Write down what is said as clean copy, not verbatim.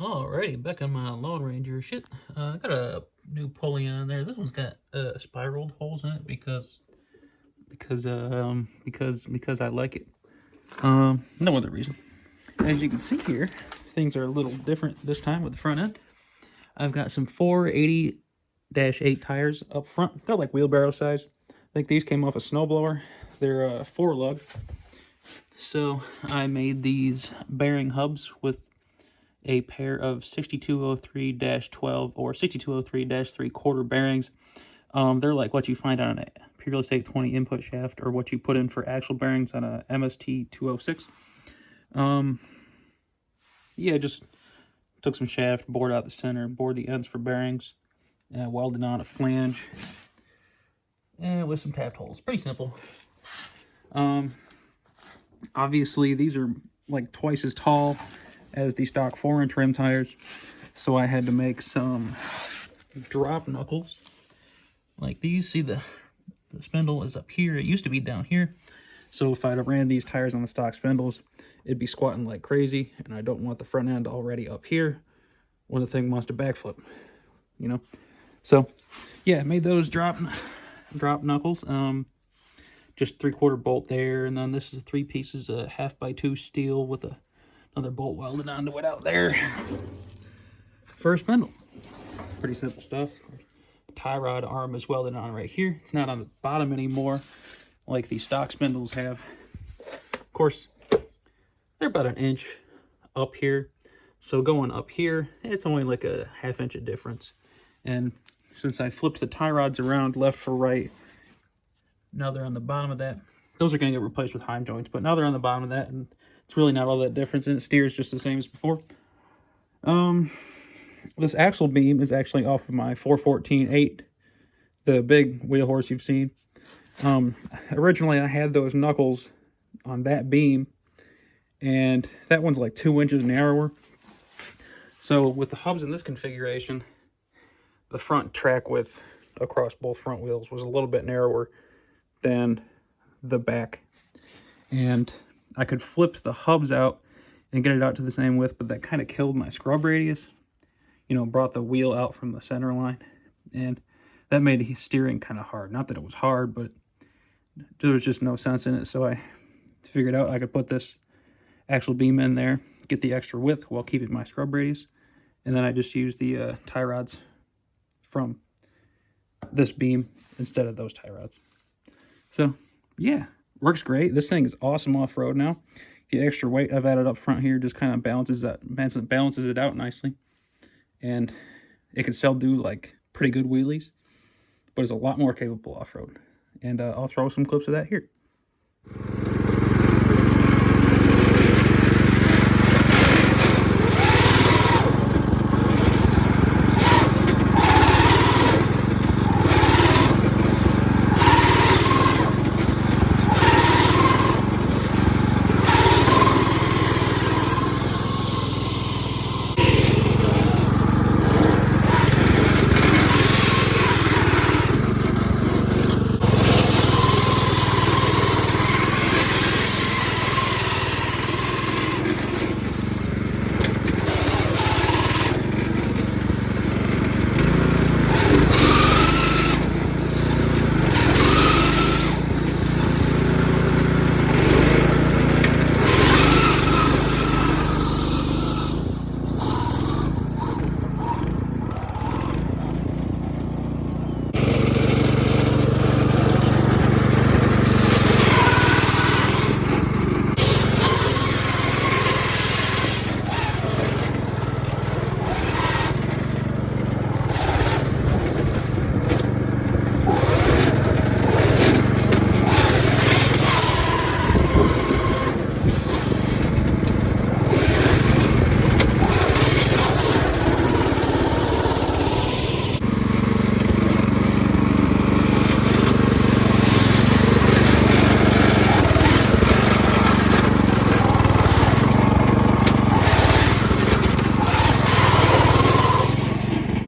Alrighty, back on my Lone Ranger shit. I got a new pulley on there. This one's got spiraled holes in it because I like it. No other reason. As you can see here, things are a little different this time with the front end. I've got some 480-8 tires up front. They're like wheelbarrow size. I think these came off a snowblower. They're 4-lug. So I made these bearing hubs with a pair of 6203-12 or 6203-3/4 bearings. They're like what you find on a Peerless 820 input shaft or what you put in for axle bearings on a MST 206. Yeah, just took some shaft, bored out the center, bored the ends for bearings, welded on a flange, and with some tapped holes. Pretty simple. Obviously, these are like twice as tall as the stock 4-inch rim tires, so I had to make some drop knuckles like these. See, the spindle is up here. It used to be down here, so if I'd have ran these tires on the stock spindles, it'd be squatting like crazy, and I don't want the front end already up here when the thing wants to backflip, you know. So yeah, made those drop knuckles. Just 3/4 bolt there, and then this is 3 pieces of 1/2x2 steel with another bolt welded onto it out there for a spindle. Pretty simple stuff. Tie rod arm is welded on right here. It's not on the bottom anymore like the stock spindles have. Of course, they're about 1 inch up here, so going up here, it's only like a 1/2 inch of difference. And since I flipped the tie rods around left for right, now they're on the bottom of that. Those are going to get replaced with Heim joints, but now they're on the bottom of that, and it's really not all that different, and it steers just the same as before. This axle beam is actually off of my 414-8, the big wheel horse you've seen. Originally, I had those knuckles on that beam, and that one's like 2 inches narrower. So with the hubs in this configuration, the front track width across both front wheels was a little bit narrower than the back, and I could flip the hubs out and get it out to the same width, but that kind of killed my scrub radius, you know, brought the wheel out from the center line, and that made steering kind of hard. Not that it was hard, but there was just no sense in it, so I figured out I could put this axle beam in there, get the extra width while keeping my scrub radius, and then I just used the tie rods from this beam instead of those tie rods. So yeah, works great. This thing is awesome off-road now. The extra weight I've added up front here just kind of balances it out nicely, and it can still do like pretty good wheelies, but it's a lot more capable off-road. And I'll throw some clips of that here.